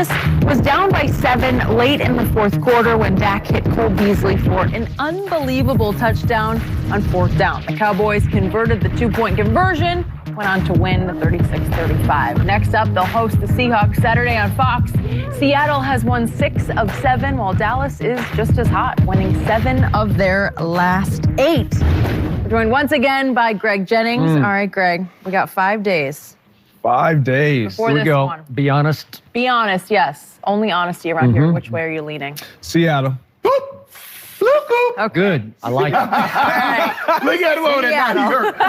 Dallas was down by 7 late in the fourth quarter when Dak hit Cole Beasley for an unbelievable touchdown on fourth down. The Cowboys converted the two-point conversion, went on to win 36-35. Next up, they'll host the Seahawks Saturday on Fox. Seattle has won 6 of 7, while Dallas is just as hot, winning 7 of their last 8. We're joined once again by Greg Jennings. All right, Greg, we got 5 days. 5 days. Here we go. Be honest. Be honest, yes. Only honesty around here. Which way are you leaning? Seattle. Okay. Good. I like it. Right. Look at him over there.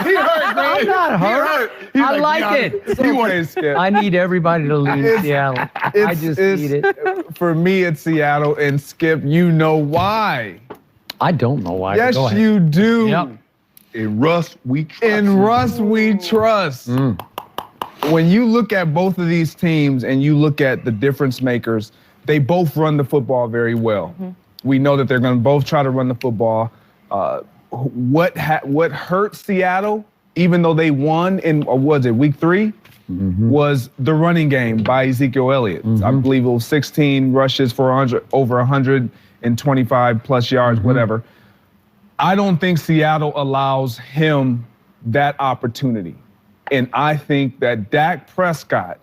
He hurt, man. I'm not hurt. I like it. I need everybody to leave Seattle. I just need it. For me, it's Seattle. And Skip, you know why. I don't know why. Yes, you do. Yep. In Russ, we trust. In Russ, we trust. When you look at both of these teams and you look at the difference makers, they both run the football very well. We know that they're going to both try to run the football. What hurt Seattle, even though they won in, week 3, was the running game by Ezekiel Elliott. I believe it was 16 rushes for over 125 plus yards, whatever. I don't think Seattle allows him that opportunity. And I think that Dak Prescott,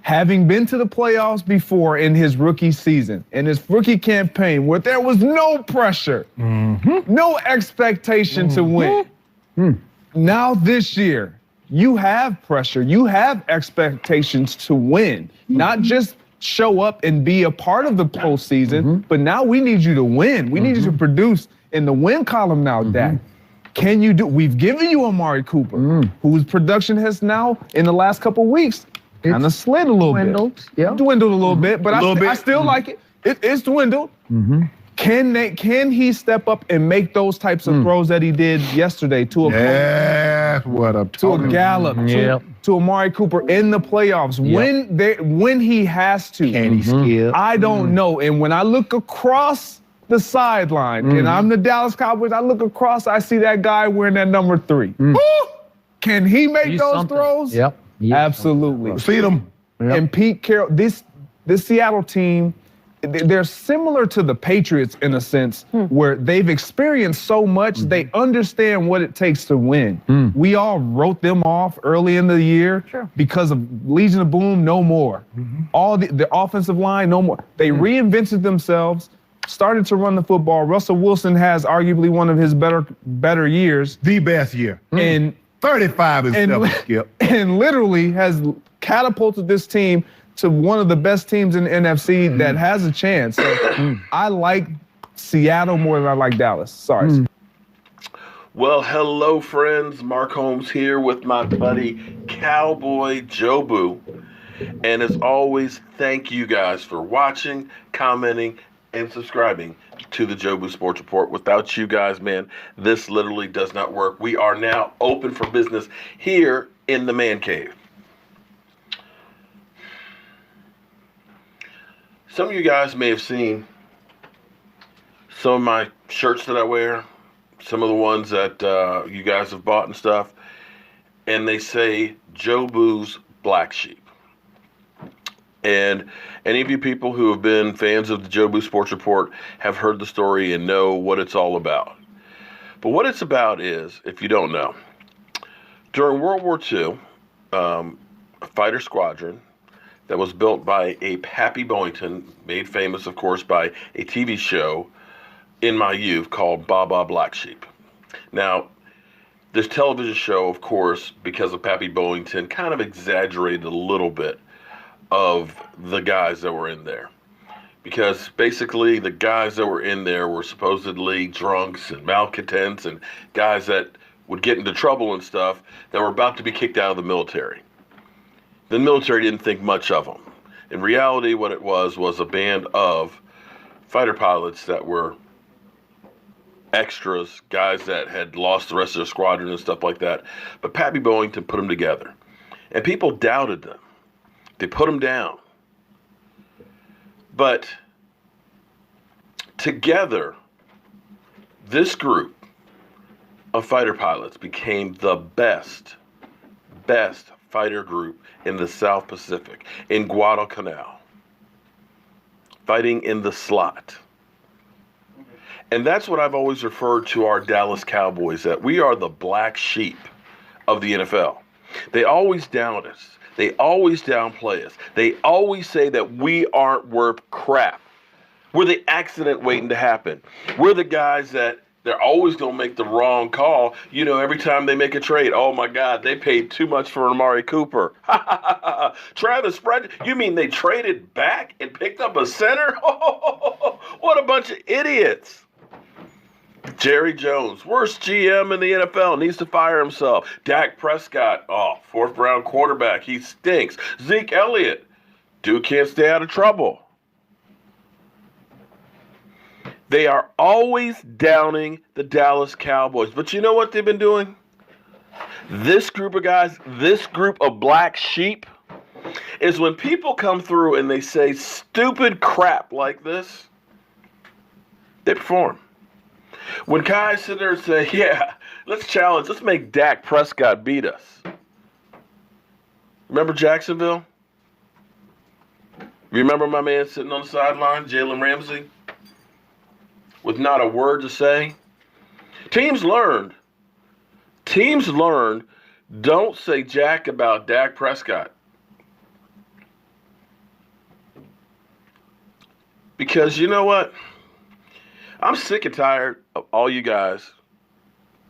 having been to the playoffs before in his rookie season, in his rookie campaign, where there was no pressure, no expectation to win. Now this year, you have pressure, you have expectations to win, not just show up and be a part of the postseason, but now we need you to win. We need you to produce in the win column now, Dak. Can you do? We've given you Amari Cooper, whose production has now, in the last couple of weeks, kind of slid a little bit. Dwindled a little bit, but I still like it. It's dwindled. Can he step up and make those types of throws that he did yesterday to a Gallup, to Amari Cooper in the playoffs when he has to? Can he skip? I don't know. And when I look across the sideline, and I'm the Dallas Cowboys, I look across, I see that guy wearing that number 3. Can he make those throws? Yep. Absolutely. See them. And Pete Carroll, this Seattle team, they're similar to the Patriots in a sense, where they've experienced so much, they understand what it takes to win. We all wrote them off early in the year because of Legion of Boom, no more. All the offensive line, no more. They reinvented themselves, started to run the football. Russell Wilson has arguably one of his better years. The best year. And 35 is never Skip. And literally has catapulted this team to one of the best teams in the NFC that has a chance. So I like Seattle more than I like Dallas. Sorry. Well, hello, friends. Mark Holmes here with my buddy Cowboy Jobu. And as always, thank you guys for watching, commenting, and subscribing to the Jobu Sports Report. Without you guys, man, this literally does not work. We are now open for business here in the Man Cave. Some of you guys may have seen some of my shirts that I wear, some of the ones that you guys have bought and stuff, and they say Jobu's Black Sheep. And any of you people who have been fans of the Jobu Sports Report have heard the story and know what it's all about. But what it's about is, if you don't know, during World War II, a fighter squadron that was built by a Pappy Boyington, made famous, of course, by a TV show in my youth called Baba Black Sheep. Now, this television show, of course, because of Pappy Boyington, kind of exaggerated a little bit of the guys that were in there. Because basically the guys that were in there were supposedly drunks and malcontents and guys that would get into trouble and stuff that were about to be kicked out of the military. The military didn't think much of them. In reality, what it was a band of fighter pilots that were extras, guys that had lost the rest of their squadron and stuff like that. But Pappy Boyington put them together. And people doubted them. They put them down. But together, this group of fighter pilots became the best fighter group in the South Pacific, in Guadalcanal. fighting in the slot. And that's what I've always referred to our Dallas Cowboys, that we are the black sheep of the NFL. They always down us. They always downplay us. They always say that we aren't worth crap. We're the accident waiting to happen. We're the guys that they're always going to make the wrong call. You know, every time they make a trade, oh, my God, they paid too much for Amari Cooper. Travis Frederick, you mean they traded back and picked up a center? What a bunch of idiots. Jerry Jones, worst GM in the NFL, needs to fire himself. Dak Prescott, fourth-round quarterback, he stinks. Zeke Elliott, dude can't stay out of trouble. They are always downing the Dallas Cowboys. But you know what they've been doing? This group of guys, this group of black sheep, is when people come through and they say stupid crap like this, they perform. When guys sit there and say, yeah, let's make Dak Prescott beat us. Remember Jacksonville? Remember my man sitting on the sideline, Jalen Ramsey, with not a word to say? Teams learned, don't say jack about Dak Prescott. Because you know what? I'm sick and tired of all you guys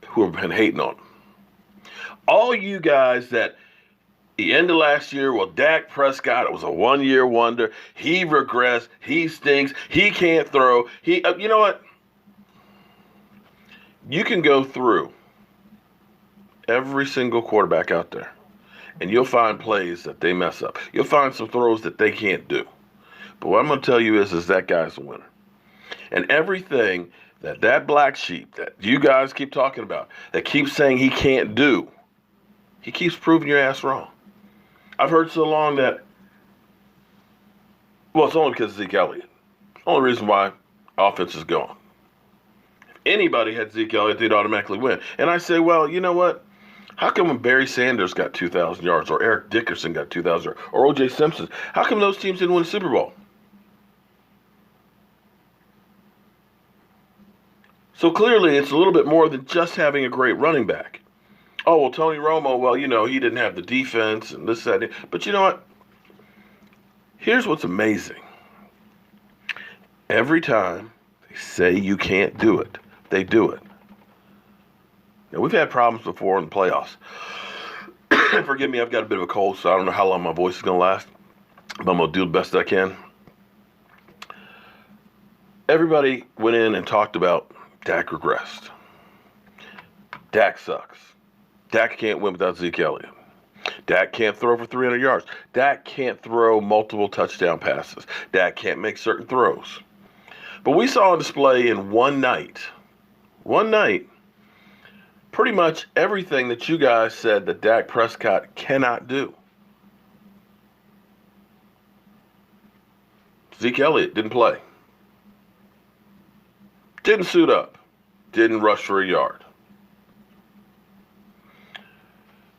who have been hating on him. All you guys that the end of last year, well, Dak Prescott, it was a one-year wonder. He regressed. He stinks. He can't throw. You know what? You can go through every single quarterback out there, and you'll find plays that they mess up. You'll find some throws that they can't do. But what I'm going to tell you is that guy's a winner. And everything that black sheep that you guys keep talking about, that keeps saying he can't do, he keeps proving your ass wrong. I've heard so long that, well, it's only because of Zeke Elliott. Only reason why offense is gone. If anybody had Zeke Elliott, they'd automatically win. And I say, well, you know what? How come when Barry Sanders got 2,000 yards or Eric Dickerson got 2,000 yards or O.J. Simpson, how come those teams didn't win the Super Bowl? So clearly, it's a little bit more than just having a great running back. Oh, well, Tony Romo, well, you know, he didn't have the defense and this, that. But you know what? Here's what's amazing. Every time they say you can't do it, they do it. Now, we've had problems before in the playoffs. Forgive me, I've got a bit of a cold, so I don't know how long my voice is going to last. But I'm going to do the best I can. Everybody went in and talked about Dak regressed. Dak sucks. Dak can't win without Zeke Elliott. Dak can't throw for 300 yards. Dak can't throw multiple touchdown passes. Dak can't make certain throws. But we saw on display in one night, pretty much everything that you guys said that Dak Prescott cannot do. Zeke Elliott didn't play. Didn't suit up. Didn't rush for a yard.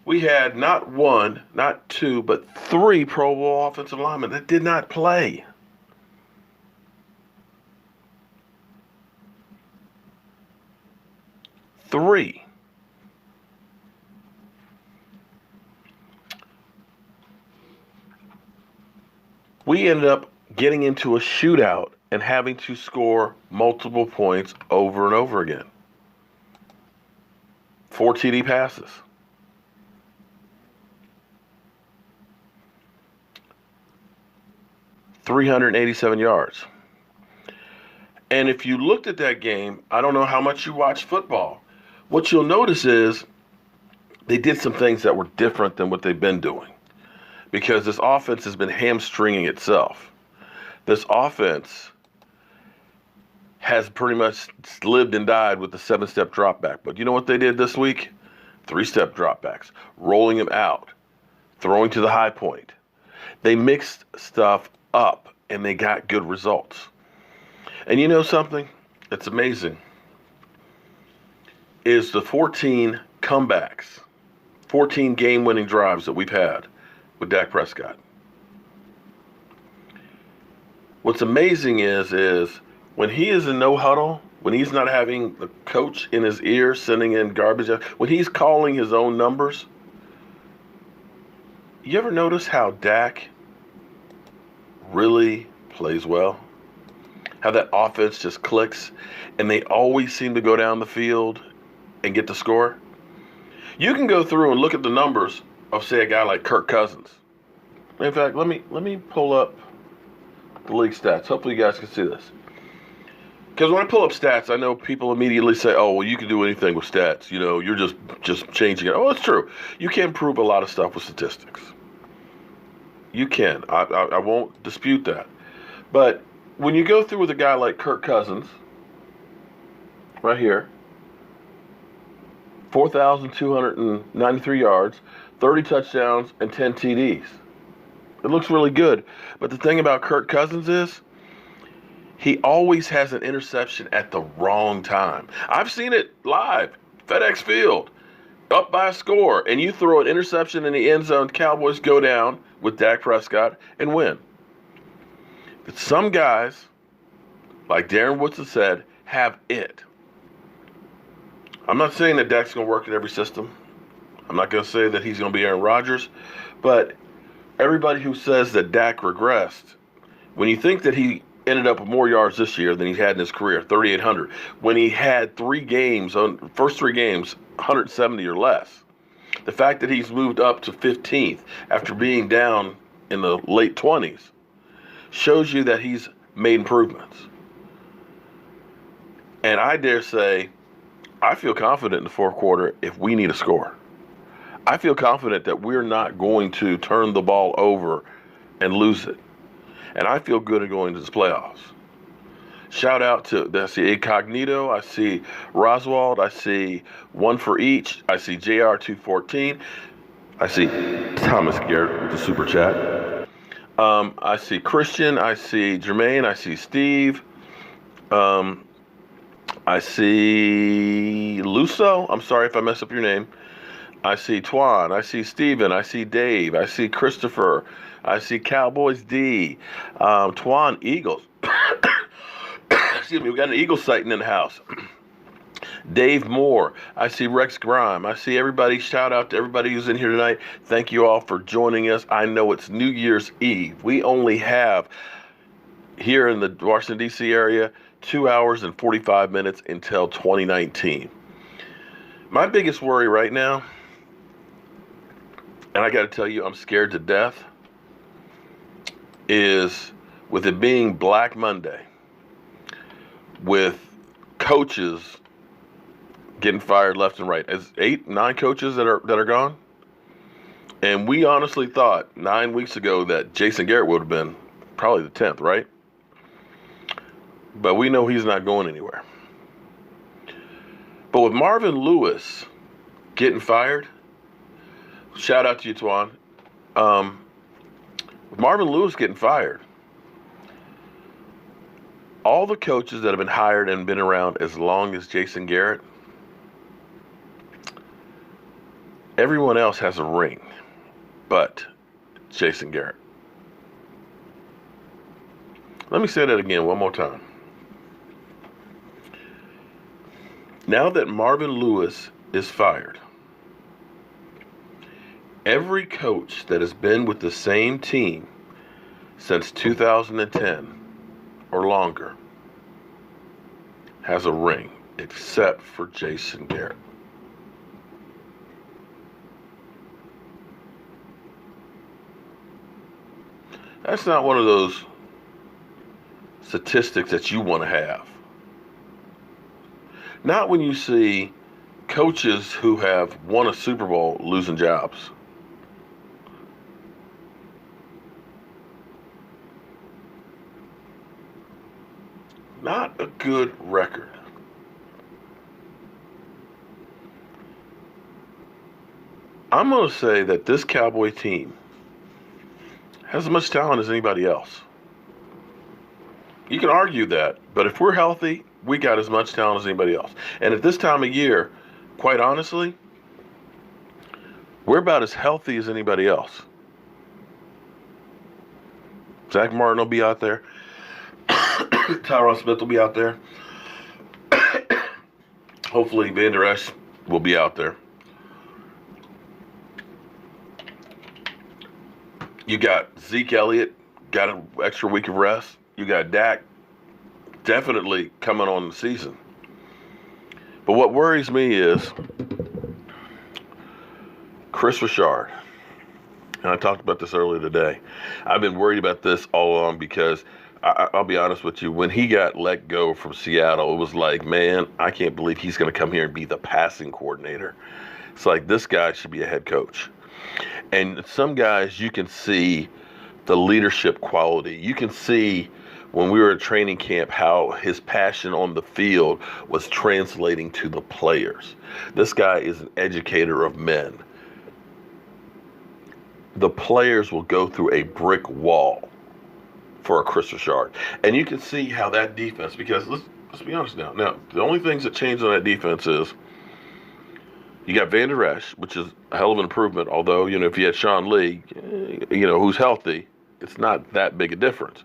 We had not one, not two, but three Pro Bowl offensive linemen that did not play. Three. We ended up getting into a shootout and having to score multiple points over and over again. 4 TD passes. $387 yards. And if you looked at that game, I don't know how much you watch football. What you'll notice is they did some things that were different than what they've been doing, because this offense has been hamstringing itself. This offense has pretty much lived and died with the 7-step drop back. But you know what they did this week? 3-step drop backs, rolling them out, throwing to the high point. They mixed stuff up and they got good results. And you know something that's amazing is the 14 comebacks, 14 game-winning drives that we've had with Dak Prescott. What's amazing is when he is in no huddle, when he's not having the coach in his ear sending in garbage, when he's calling his own numbers, you ever notice how Dak really plays well? How that offense just clicks and they always seem to go down the field and get the score? You can go through and look at the numbers of, say, a guy like Kirk Cousins. In fact, let me pull up the league stats. Hopefully you guys can see this. Because when I pull up stats, I know people immediately say, oh, well, you can do anything with stats. You know, you're just changing it. Oh, it's true. You can prove a lot of stuff with statistics. You can. I won't dispute that. But when you go through with a guy like Kirk Cousins, right here, 4,293 yards, 30 touchdowns, and 10 TDs. It looks really good. But the thing about Kirk Cousins is he always has an interception at the wrong time. I've seen it live, FedEx Field, up by a score, and you throw an interception in the end zone, Cowboys go down with Dak Prescott and win. But some guys, like Darren Woodson said, have it. I'm not saying that Dak's going to work in every system. I'm not going to say that he's going to be Aaron Rodgers, but everybody who says that Dak regressed, when you think that he ended up with more yards this year than he had in his career, 3,800, when he had first three games, 170 or less, the fact that he's moved up to 15th after being down in the late 20s shows you that he's made improvements. And I dare say, I feel confident in the fourth quarter if we need a score. I feel confident that we're not going to turn the ball over and lose it. And I feel good at going to the playoffs. Shout out to, I see Incognito, I see Roswald, I see One for Each, I see JR214, I see Thomas Garrett with the super chat. I see Christian, I see Jermaine, I see Steve, I see Luso, I'm sorry if I mess up your name. I see Twan, I see Steven, I see Dave, I see Christopher, I see Cowboys D, Twan Eagles. Excuse me, we got an Eagle sighting in the house. Dave Moore, I see Rex Grime, I see everybody. Shout out to everybody who's in here tonight. Thank you all for joining us. I know it's New Year's Eve. We only have, here in the Washington, D.C. area, 2 hours and 45 minutes until 2019. My biggest worry right now, and I got to tell you, I'm scared to death, is with it being Black Monday, with coaches getting fired left and right. As 8, 9 coaches that are gone. And we honestly thought 9 weeks ago that Jason Garrett would have been probably the 10th, right? But we know he's not going anywhere. But with Marvin Lewis getting fired, shout out to you, Twan. With Marvin Lewis getting fired, all the coaches that have been hired and been around as long as Jason Garrett, everyone else has a ring but Jason Garrett. Let me say that again one more time. Now that Marvin Lewis is fired, every coach that has been with the same team since 2010 or longer has a ring, except for Jason Garrett. That's not one of those statistics that you want to have. Not when you see coaches who have won a Super Bowl losing jobs. Not a good record. I'm going to say that this Cowboy team has as much talent as anybody else. You can argue that, but if we're healthy, we got as much talent as anybody else. And at this time of year, quite honestly, we're about as healthy as anybody else. Zack Martin will be out there. Tyron Smith will be out there. Hopefully Van Der Esch will be out there. You got Zeke Elliott, got an extra week of rest. You got Dak definitely coming on the season. But what worries me is Kris Richard. And I talked about this earlier today. I've been worried about this all along because I'll be honest with you, when he got let go from Seattle, it was like, man, I can't believe he's going to come here and be the passing coordinator. It's like, this guy should be a head coach. And some guys, you can see the leadership quality. You can see when we were at training camp how his passion on the field was translating to the players. This guy is an educator of men. The players will go through a brick wall for a Kris Richard. And you can see how that defense, because let's be honest now. Now, the only things that changed on that defense is you got Van Der Esch, which is a hell of an improvement, although, if you had Sean Lee, who's healthy, it's not that big a difference.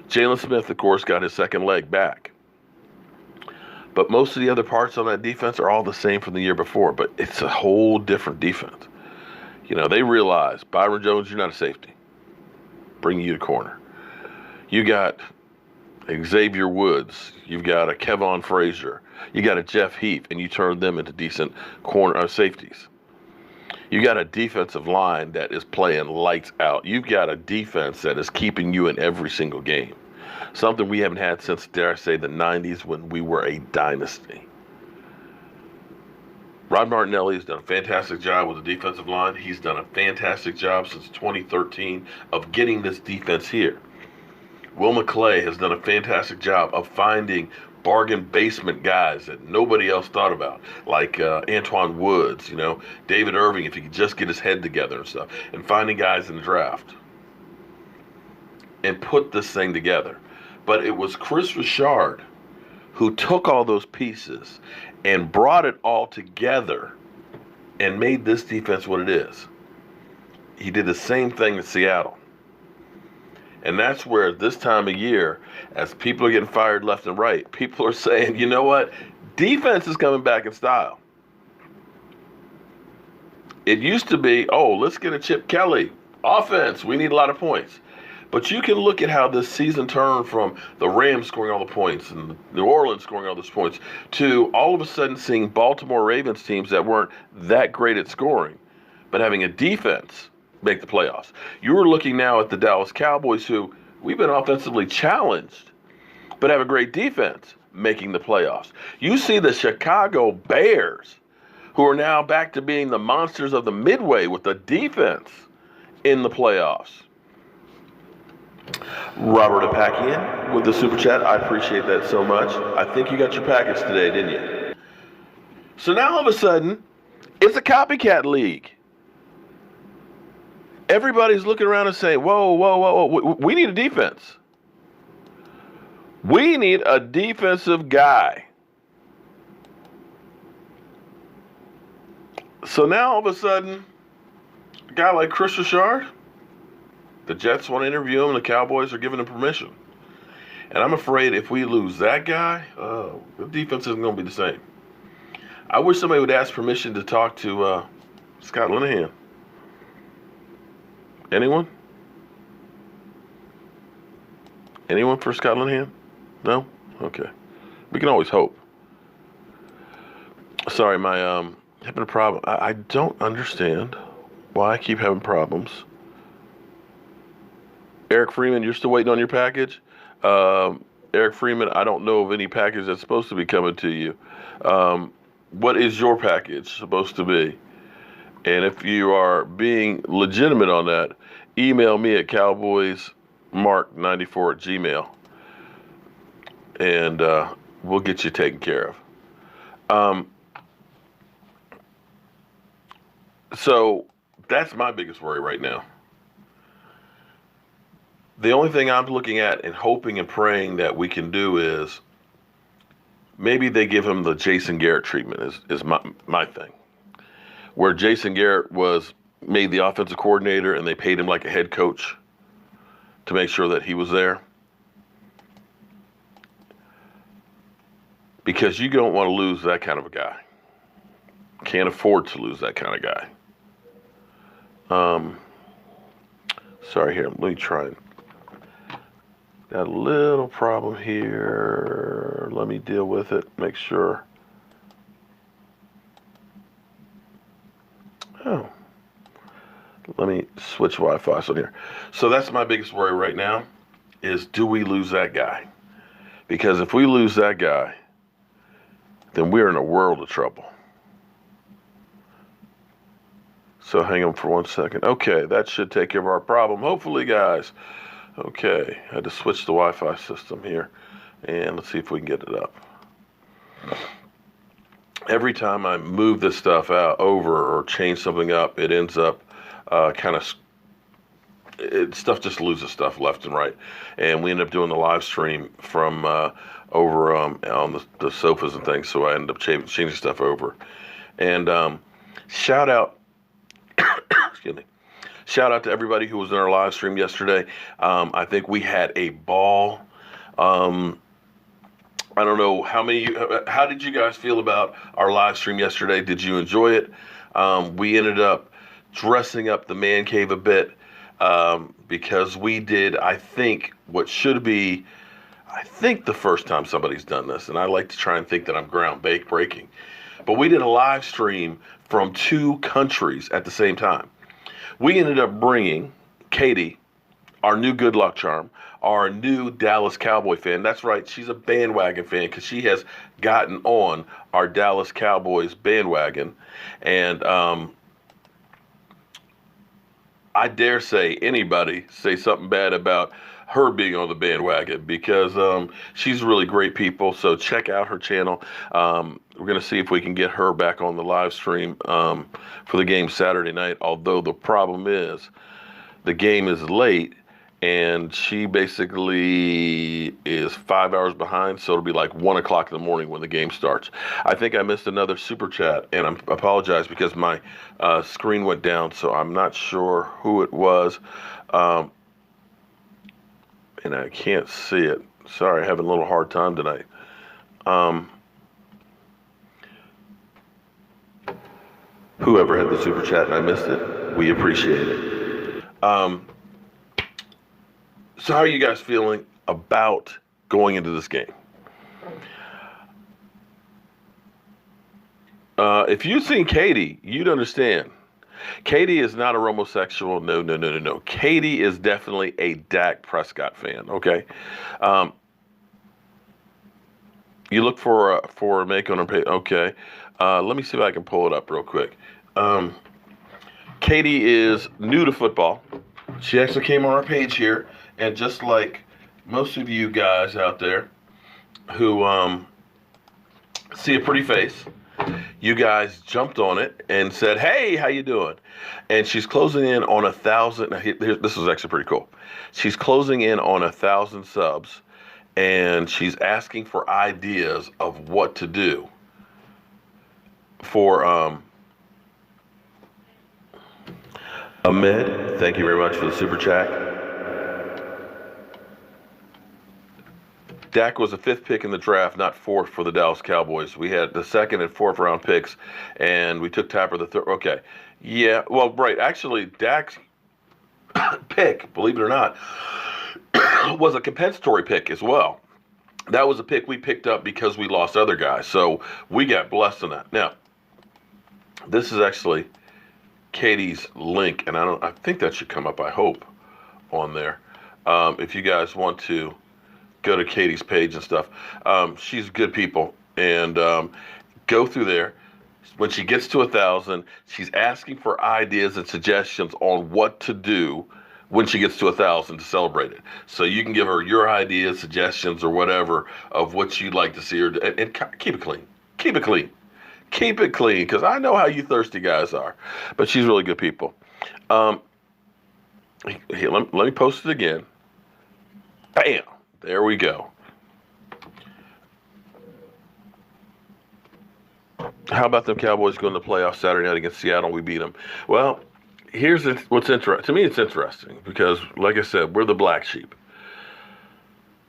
Jalen Smith, of course, got his second leg back. But most of the other parts on that defense are all the same from the year before, but it's a whole different defense. They realize, Byron Jones, you're not a safety. Bring you to corner. You got Xavier Woods. You've got a Kevon Frazier. You got a Jeff Heath, and you turn them into decent corner safeties. You got a defensive line that is playing lights out. You've got a defense that is keeping you in every single game. Something we haven't had since, dare I say, the 90s when we were a dynasty. Rod Martinelli has done a fantastic job with the defensive line. He's done a fantastic job since 2013 of getting this defense here. Will McClay has done a fantastic job of finding bargain basement guys that nobody else thought about, like Antoine Woods, David Irving, if he could just get his head together and stuff, and finding guys in the draft and put this thing together. But it was Kris Richard who took all those pieces and brought it all together and made this defense what it is. He did the same thing in Seattle. And that's where this time of year, as people are getting fired left and right, people are saying, you know what? Defense is coming back in style. It used to be, let's get a Chip Kelly. Offense, we need a lot of points. But you can look at how this season turned from the Rams scoring all the points and New Orleans scoring all those points to all of a sudden seeing Baltimore Ravens teams that weren't that great at scoring, but having a defense make the playoffs. You were looking now at the Dallas Cowboys, who we've been offensively challenged, but have a great defense making the playoffs. You see the Chicago Bears, who are now back to being the monsters of the Midway with the defense in the playoffs. Robert Apakian with the Super Chat. I appreciate that so much. I think you got your package today, didn't you? So now all of a sudden, it's a copycat league. Everybody's looking around and saying, whoa, we need a defense. We need a defensive guy. So now all of a sudden, a guy like Kris Richard, the Jets want to interview him, and the Cowboys are giving him permission. And I'm afraid if we lose that guy, the defense isn't going to be the same. I wish somebody would ask permission to talk to Scott Linehan. Anyone? Anyone for Scott Linehan? No? Okay. We can always hope. Sorry, my having a problem. I don't understand why I keep having problems. Eric Freeman, you're still waiting on your package? Eric Freeman, I don't know of any package that's supposed to be coming to you. What is your package supposed to be? And if you are being legitimate on that, email me at cowboysmark94@gmail. And we'll get you taken care of. So that's my biggest worry right now. The only thing I'm looking at and hoping and praying that we can do is maybe they give him the Jason Garrett treatment is my thing. Where Jason Garrett was made the offensive coordinator and they paid him like a head coach to make sure that he was there. because you don't want to lose that kind of a guy. Can't afford to lose that kind of guy. Sorry here, let me try and got a little problem here. Let me deal with it, make sure. Oh, let me switch Wi-Fi on here. So that's my biggest worry right now is, do we lose that guy? Because if we lose that guy, then we're in a world of trouble. So hang on for 1 second. Okay, that should take care of our problem. Hopefully, guys. Okay, I had to switch the Wi-Fi system here. And let's see if we can get it up. Every time I move this stuff out over or change something up, it ends up stuff just loses stuff left and right. And we end up doing the live stream from over on the sofas and things. So I ended up changing stuff over. And shout out, excuse me. Shout out to everybody who was in our live stream yesterday. I think we had a ball. I don't know how did you guys feel about our live stream yesterday? Did you enjoy it? We ended up dressing up the man cave a bit because we did, I think, what should be, the first time somebody's done this. And I like to try and think that I'm groundbreaking. But we did a live stream from 2 countries at the same time. We ended up bringing Katie, our new good luck charm, our new Dallas Cowboy fan. That's right, she's a bandwagon fan because she has gotten on our Dallas Cowboys bandwagon. And I dare say anybody say something bad about her being on the bandwagon because she's really great people. So check out her channel. We're going to see if we can get her back on the live stream for the game Saturday night. Although the problem is the game is late and she basically is 5 hours behind. So it'll be like 1 o'clock in the morning when the game starts. I think I missed another super chat and I apologize because my screen went down. So I'm not sure who it was. And I can't see it. Sorry, having a little hard time tonight. Whoever had the super chat and I missed it, we appreciate it. So how are you guys feeling about going into this game? If you've seen Katie, you'd understand. Katie is not a homosexual. No. Katie is definitely a Dak Prescott fan. Okay. You look for a make on her page. Okay. Let me see if I can pull it up real quick. Katie is new to football. She actually came on our page here, and just like most of you guys out there who see a pretty face, you guys jumped on it and said, "Hey, how you doing?" And she's closing in on 1,000. This is actually pretty cool. She's closing in on 1,000 subs, and she's asking for ideas of what to do for Ahmed. Thank you very much for the super chat. Dak was a 5th pick in the draft, not 4th for the Dallas Cowboys. We had the 2nd and 4th round picks, and we took Tapper the 3rd. Okay. Yeah, well, right. Actually, Dak's pick, believe it or not, was a compensatory pick as well. That was a pick we picked up because we lost other guys. So we got blessed on that. Now, this is actually Katie's link, and I think that should come up, I hope, on there. If you guys want to go to Katie's page and stuff. She's good people, and go through there. When she gets to 1,000, she's asking for ideas and suggestions on what to do when she gets to 1,000 to celebrate it. So you can give her your ideas, suggestions, or whatever of what you'd like to see her do, and keep it clean. Keep it clean. Keep it clean, because I know how you thirsty guys are. But she's really good people. Here, let me post it again. Bam. There we go. How about them Cowboys going to the playoffs Saturday night against Seattle? We beat them. Well, here's what's interesting. To me, it's interesting because, like I said, we're the black sheep.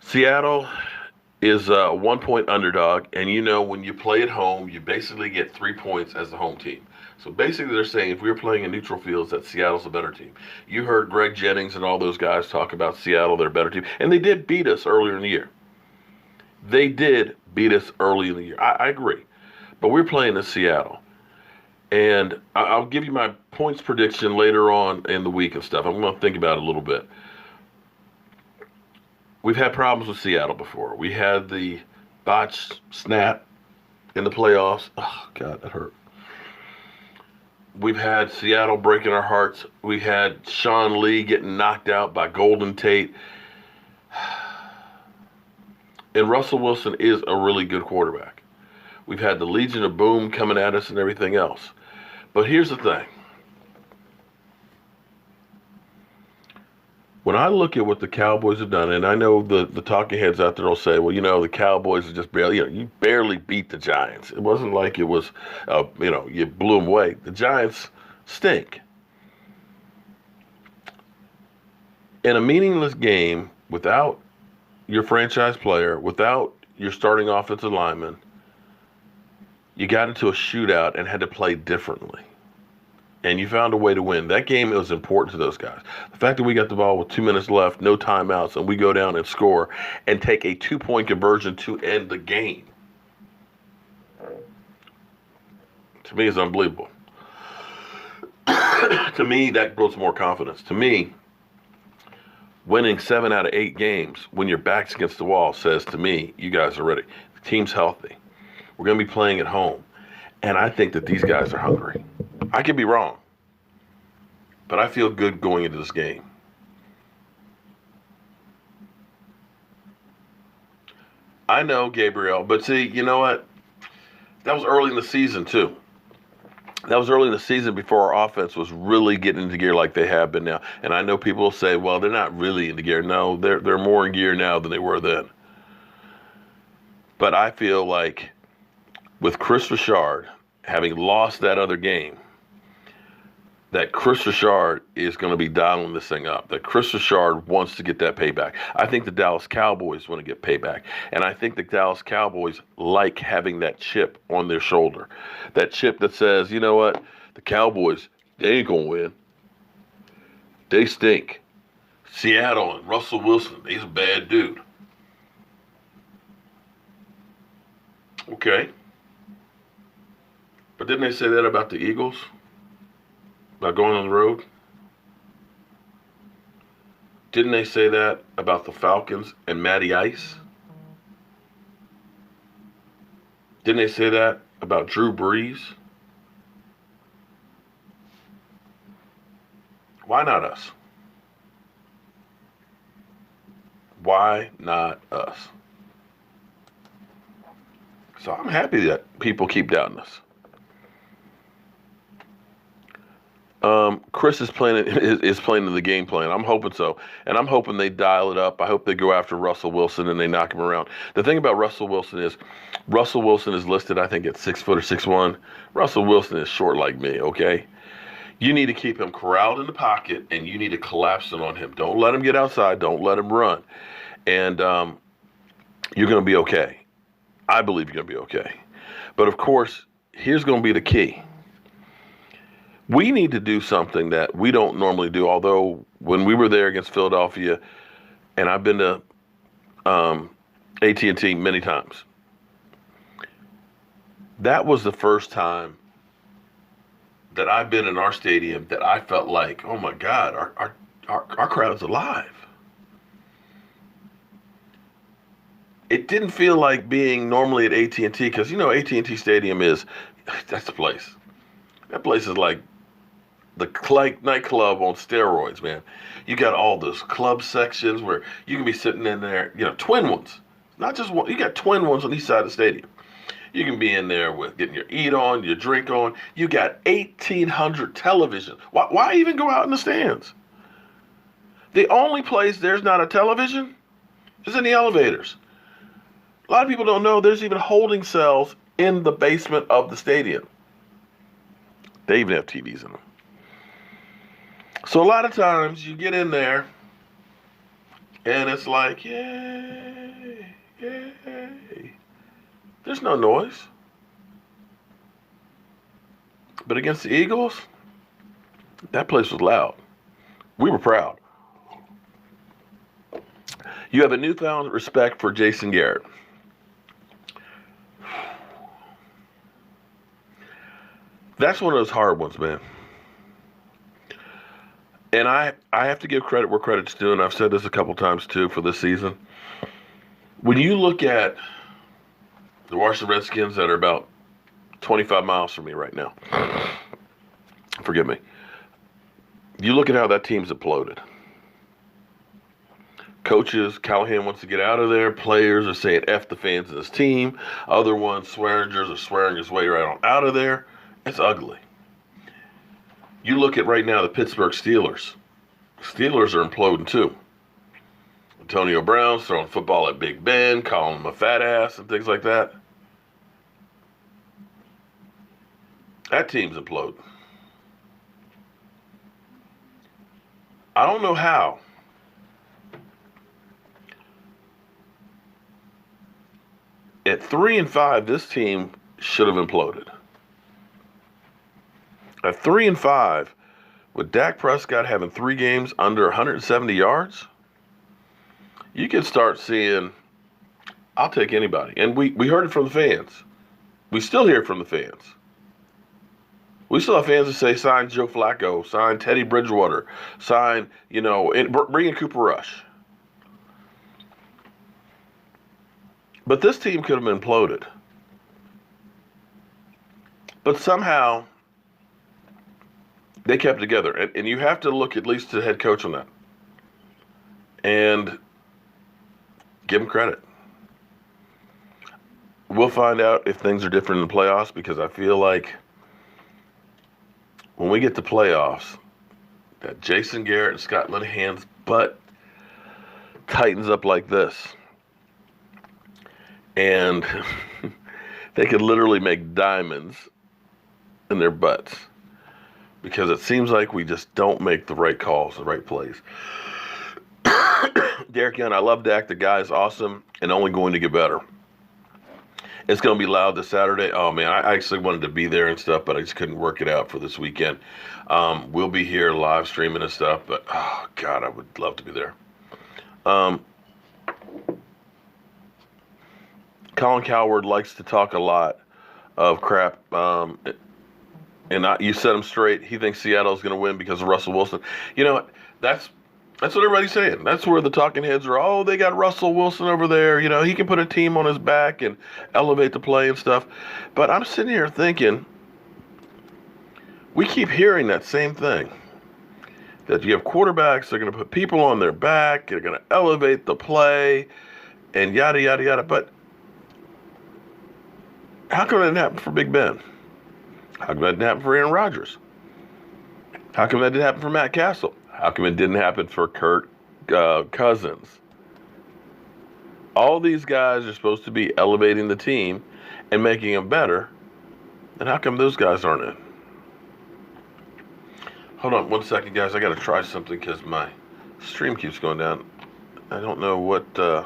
Seattle is a 1-point underdog. And you know, when you play at home, you basically get 3 points as the home team. So basically they're saying if we were playing in neutral fields, that Seattle's a better team. You heard Greg Jennings and all those guys talk about Seattle, they're a better team. And they did beat us earlier in the year. They did beat us early in the year. I agree. But we're playing in Seattle. And I'll give you my points prediction later on in the week and stuff. I'm going to think about it a little bit. We've had problems with Seattle before. We had the botched snap in the playoffs. Oh, God, that hurt. We've had Seattle breaking our hearts. We had Sean Lee getting knocked out by Golden Tate. And Russell Wilson is a really good quarterback. We've had the Legion of Boom coming at us and everything else. But here's the thing. When I look at what the Cowboys have done, and I know the talking heads out there will say, well, you know, the Cowboys are just barely, you barely beat the Giants. It wasn't like it was, you blew them away. The Giants stink. In a meaningless game, without your franchise player, without your starting offensive lineman, you got into a shootout and had to play differently. And you found a way to win. That game was important to those guys. The fact that we got the ball with 2 minutes left, no timeouts, and we go down and score and take a 2-point conversion to end the game, to me, is unbelievable. To me, that builds more confidence. To me, winning 7 out of 8 games when your back's against the wall says to me, you guys are ready. The team's healthy. We're going to be playing at home. And I think that these guys are hungry. I could be wrong, but I feel good going into this game. I know, Gabriel, but see, you know what? That was early in the season, too. That was early in the season before our offense was really getting into gear like they have been now. And I know people will say, well, they're not really into gear. No, they're more in gear now than they were then. But I feel like with Kris Richard having lost that other game, that Kris Richard is going to be dialing this thing up, that Kris Richard wants to get that payback. I think the Dallas Cowboys want to get payback. And I think the Dallas Cowboys like having that chip on their shoulder. That chip that says, you know what, the Cowboys, they ain't going to win. They stink. Seattle and Russell Wilson, he's a bad dude. Okay. But didn't they say that about the Eagles? About going on the road? Didn't they say that about the Falcons and Matty Ice? Didn't they say that about Drew Brees? Why not us? Why not us? So I'm happy that people keep doubting us. Kris is playing in the game plan. I'm hoping so. And I'm hoping they dial it up. I hope they go after Russell Wilson and they knock him around. The thing about Russell Wilson is listed, I think, at 6 foot or 6'1". Russell Wilson is short like me, okay? You need to keep him corralled in the pocket and you need to collapse it on him. Don't let him get outside. Don't let him run. And you're going to be okay. I believe you're going to be okay. But, of course, here's going to be the key. We need to do something that we don't normally do, although when we were there against Philadelphia, and I've been to AT&T many times, that was the first time that I've been in our stadium that I felt like, oh, my God, our crowd's alive. It didn't feel like being normally at AT&T because, you know, AT&T Stadium that's the place. That place is like the nightclub on steroids, man. You got all those club sections where you can be sitting in there, you know, twin ones. Not just one. You got twin ones on each side of the stadium. You can be in there with getting your eat on, your drink on. You got 1,800 televisions. Why even go out in the stands? The only place there's not a television is in the elevators. A lot of people don't know there's even holding cells in the basement of the stadium. They even have TVs in them. So a lot of times you get in there and it's like, yay, Yay. There's no noise. But against the Eagles, that place was loud. We were proud. You have a newfound respect for Jason Garrett. That's one of those hard ones, man. And I have to give credit where credit's due, and I've said this a couple times too for this season. When you look at the Washington Redskins that are about 25 miles from me right now, forgive me, you look at how that team's imploded. Coaches, Callahan wants to get out of there. Players are saying F the fans of this team. Other ones, Swearingers, are swearing his way right on out of there. It's ugly. You look at right now the Pittsburgh Steelers. Steelers are imploding too. Antonio Brown's throwing football at Big Ben, calling him a fat ass and things like that. That team's imploding. I don't know how. At 3-5, this team should have imploded. At 3-5, with Dak Prescott having 3 games under 170 yards, you can start seeing, I'll take anybody. And we heard it from the fans. We still hear it from the fans. We still have fans that say, sign Joe Flacco, sign Teddy Bridgewater, sign, bring in Cooper Rush. But this team could have imploded. But somehow, they kept together. And you have to look at least to the head coach on that. And give him credit. We'll find out if things are different in the playoffs, because I feel like when we get to playoffs, that Jason Garrett and Scott Linehan's butt tightens up like this. And they could literally make diamonds in their butts, because it seems like we just don't make the right calls, the right plays. Derek Young, I love Dak. The guy is awesome and only going to get better. It's going to be loud this Saturday. Oh, man, I actually wanted to be there and stuff, but I just couldn't work it out for this weekend. We'll be here live streaming and stuff, but, oh, God, I would love to be there. Colin Cowherd likes to talk a lot of crap, and you set him straight. He thinks Seattle's going to win because of Russell Wilson. You know what? That's what everybody's saying. That's where the talking heads are. Oh, they got Russell Wilson over there. He can put a team on his back and elevate the play and stuff. But I'm sitting here thinking, we keep hearing that same thing, that you have quarterbacks that are going to put people on their back, they're going to elevate the play, and yada, yada, yada. But how come that didn't happen for Big Ben? How come that didn't happen for Aaron Rodgers? How come that didn't happen for Matt Castle? How come it didn't happen for Kirk Cousins? All these guys are supposed to be elevating the team and making them better. And how come those guys aren't in? Hold on 1 second, guys. I got to try something because my stream keeps going down. I don't know what the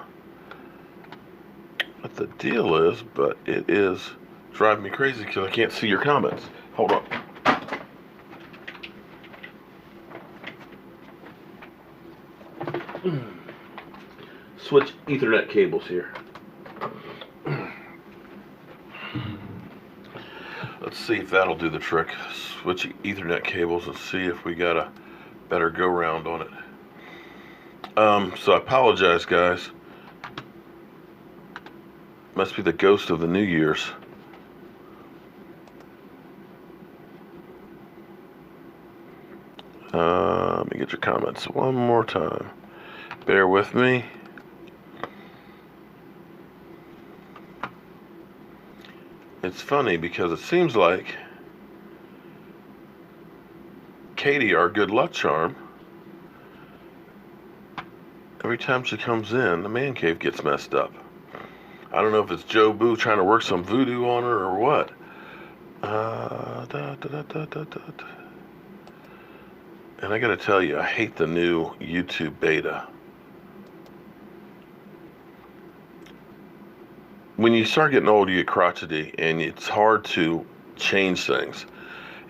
deal is, but it is driving me crazy because I can't see your comments. Hold on. Switch Ethernet cables here. Let's see if that'll do the trick. Switch Ethernet cables and see if we got a better go round on it. So I apologize, guys. Must be the ghost of the New Year's. Let me get your comments one more time. Bear with me. It's funny because it seems like Katie, our good luck charm, every time she comes in, the man cave gets messed up. I don't know if it's Joe Boo trying to work some voodoo on her or what. And I got to tell you, I hate the new YouTube beta. when you start getting old, you get crotchety, and it's hard to change things.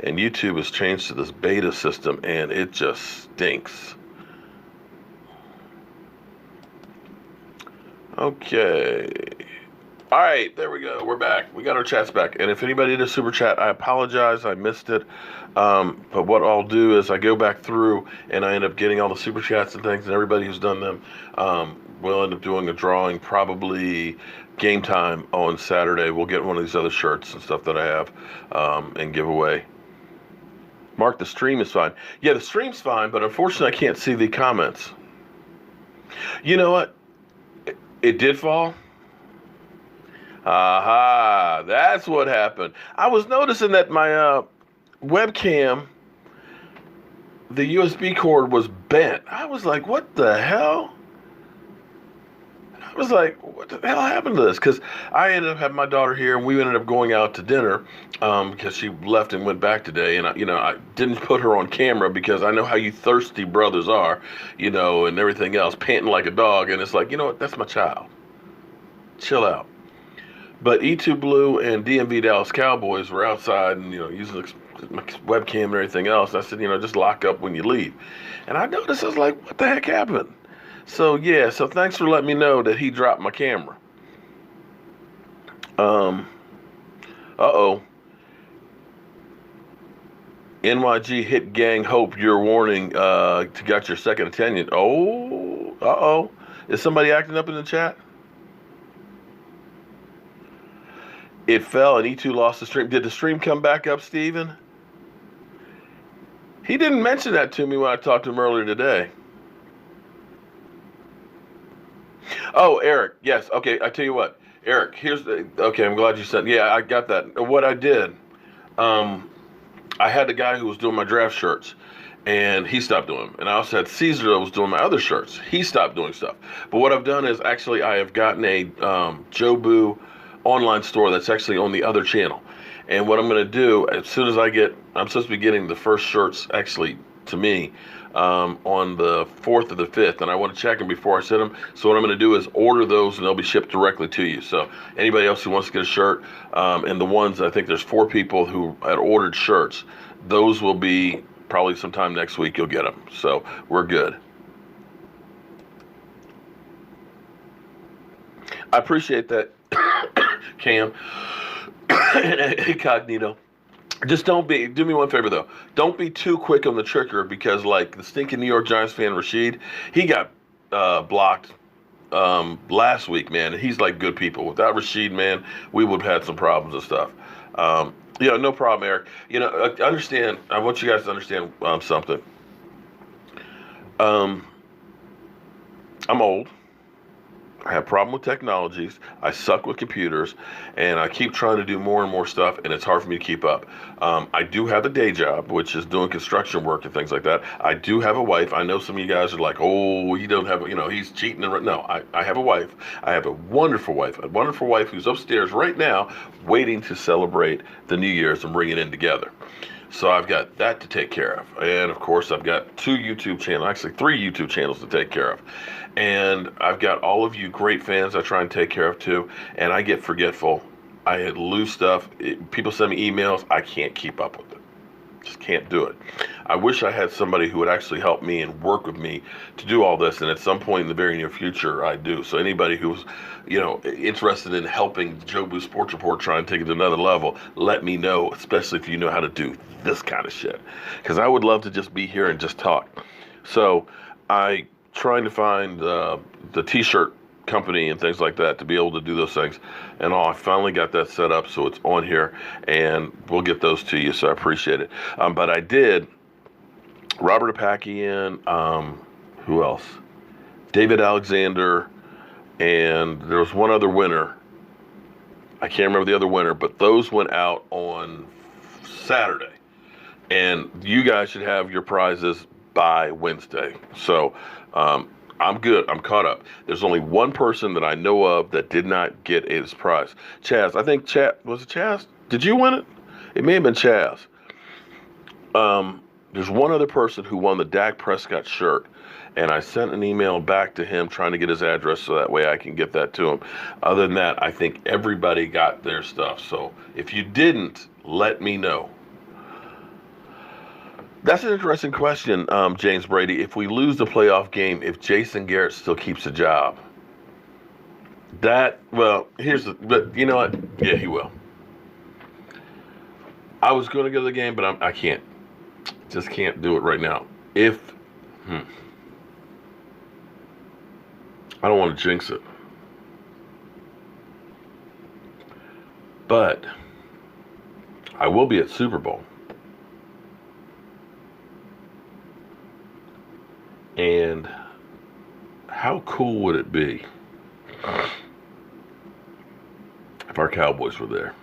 And YouTube has changed to this beta system, and it just stinks. Okay. All right, there we go. We're back. We got our chats back. And if anybody did a super chat, I apologize. I missed it. But what I'll do is I go back through and I end up getting all the super chats and things, and everybody who's done them, we'll end up doing a drawing probably game time on Saturday. We'll get one of these other shirts and stuff that I have and give away. Mark, the stream is fine. Yeah, the stream's fine, but unfortunately I can't see the comments. You know what? It did fall. Aha, that's what happened. I was noticing that my webcam, the USB cord was bent. I was like, what the hell? I was like, what the hell happened to this? Because I ended up having my daughter here, and we ended up going out to dinner because she left and went back today. And, I didn't put her on camera because I know how you thirsty brothers are, and everything else, panting like a dog. And it's like, you know what? That's my child. Chill out. But E2 Blue and DMV Dallas Cowboys were outside and, using my webcam and everything else. I said, just lock up when you leave. And I noticed, I was like, what the heck happened? So thanks for letting me know that he dropped my camera. NYG hit gang, hope your warning got your second attention. Is somebody acting up in the chat? It fell and E2 lost the stream. Did the stream come back up, Steven? He didn't mention that to me when I talked to him earlier today. Oh, Eric, yes. Okay, I tell you what. Eric, okay, I'm glad you said, yeah, I got that. What I did, I had the guy who was doing my draft shirts, and he stopped doing them. And I also had Caesar that was doing my other shirts. He stopped doing stuff. But what I've done is actually I have gotten a Jobu online store that's actually on the other channel. And what I'm going to do, as soon as I'm supposed to be getting the first shirts actually to me on the 4th or the 5th, and I want to check them before I send them. So what I'm going to do is order those, and they'll be shipped directly to you. So anybody else who wants to get a shirt, and the ones, I think there's 4 people who had ordered shirts, those will be probably sometime next week you'll get them. So we're good. I appreciate that, Cam. Incognito. Just do me one favor though. Don't be too quick on the trigger because like the stinking New York Giants fan Rashid, he got blocked last week, man. And he's like good people. Without Rashid, man, we would have had some problems and stuff. No problem, Eric. Understand. I want you guys to understand something. I'm old. I have a problem with technologies. I suck with computers, and I keep trying to do more and more stuff, and it's hard for me to keep up. I do have a day job, which is doing construction work and things like that. I do have a wife. I know some of you guys are like, oh, he don't have, he's cheating. No, I have a wife. I have a wonderful wife who's upstairs right now waiting to celebrate the New Year's and bring it in together. So I've got that to take care of. And of course, I've got 2 YouTube channels, actually 3 YouTube channels to take care of. And I've got all of you great fans I try and take care of too. And I get forgetful. I lose stuff. People send me emails. I can't keep up with it. Just can't do it. I wish I had somebody who would actually help me and work with me to do all this. And at some point in the very near future, I do. So anybody who's, interested in helping Jobu Sports Report try and take it to another level, let me know, especially if you know how to do this kind of shit. Because I would love to just be here and just talk. So I trying to find the t-shirt company and things like that to be able to do those things and all. I finally got that set up, so it's on here, and we'll get those to you, so I appreciate it. But I did Robert Apakian, who else? David Alexander, and there was one other winner. I can't remember the other winner, but those went out on Saturday. And you guys should have your prizes by Wednesday. So I'm good. I'm caught up. There's only one person that I know of that did not get his prize. Chaz. I think was it Chaz? Did you win it? It may have been Chaz. There's one other person who won the Dak Prescott shirt, and I sent an email back to him trying to get his address so that way I can get that to him. Other than that, I think everybody got their stuff. So if you didn't, let me know. That's an interesting question, James Brady. If we lose the playoff game, if Jason Garrett still keeps a job, but you know what? Yeah, he will. I was going to go to the game, but I can't. Just can't do it right now. I don't want to jinx it. But I will be at Super Bowl. And how cool would it be if our Cowboys were there?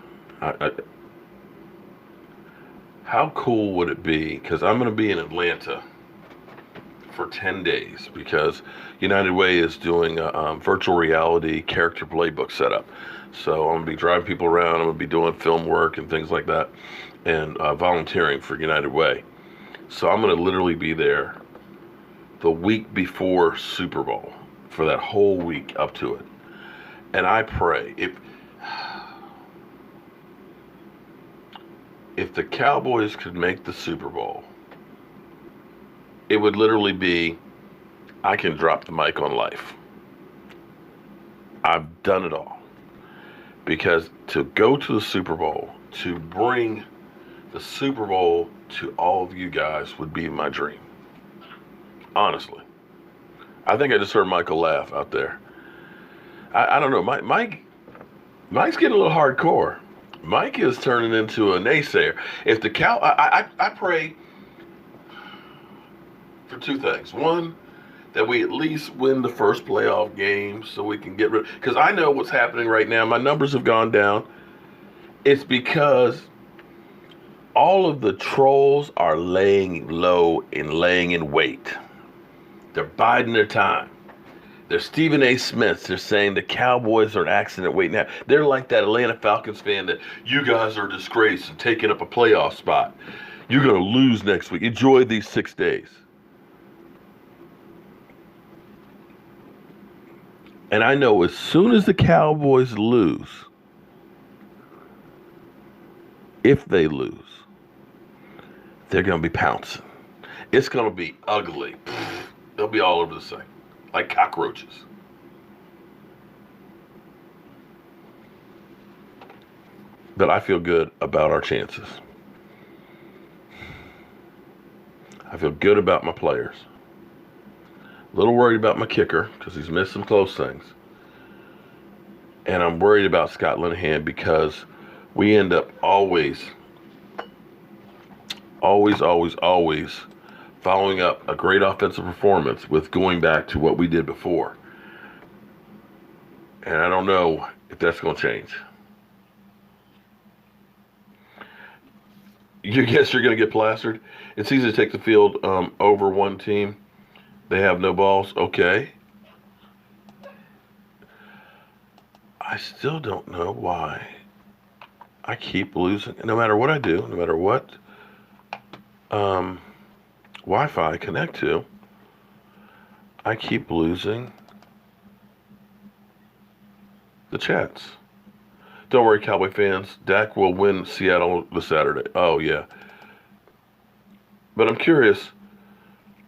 How cool would it be? Because I'm going to be in Atlanta for 10 days because United Way is doing a virtual reality character playbook setup. So I'm going to be driving people around. I'm going to be doing film work and things like that and volunteering for United Way. So I'm going to literally be there the week before Super Bowl for that whole week up to it. And I pray if the Cowboys could make the Super Bowl, it would literally be, I can drop the mic on life. I've done it all. Because to go to the Super Bowl, to bring the Super Bowl to all of you guys would be my dream. Honestly. I think I just heard Michael laugh out there. I don't know. Mike's getting a little hardcore. Mike is turning into a naysayer. If the I pray for two things. One, that we at least win the first playoff game so we can get rid of, because I know what's happening right now. My numbers have gone down. It's because all of the trolls are laying low and laying in wait. They're biding their time. They're Stephen A. Smiths. They're saying the Cowboys are an accident waiting out. They're like that Atlanta Falcons fan that you guys are a disgrace and taking up a playoff spot. You're going to lose next week. Enjoy these 6 days. And I know as soon as the Cowboys lose, if they lose, they're going to be pouncing. It's going to be ugly. They'll be all over the site, like cockroaches. But I feel good about our chances. I feel good about my players. A little worried about my kicker because he's missed some close things. And I'm worried about Scott Linehan because we end up always following up a great offensive performance with going back to what we did before. And I don't know if that's going to change. You guess you're going to get plastered? It's easy to take the field over one team. They have no balls. Okay. I still don't know why I keep losing. No matter what I do, no matter what Wi-Fi I connect to, I keep losing the chats. Don't worry, Cowboy fans. Dak will win Seattle this Saturday. Oh, yeah. But I'm curious,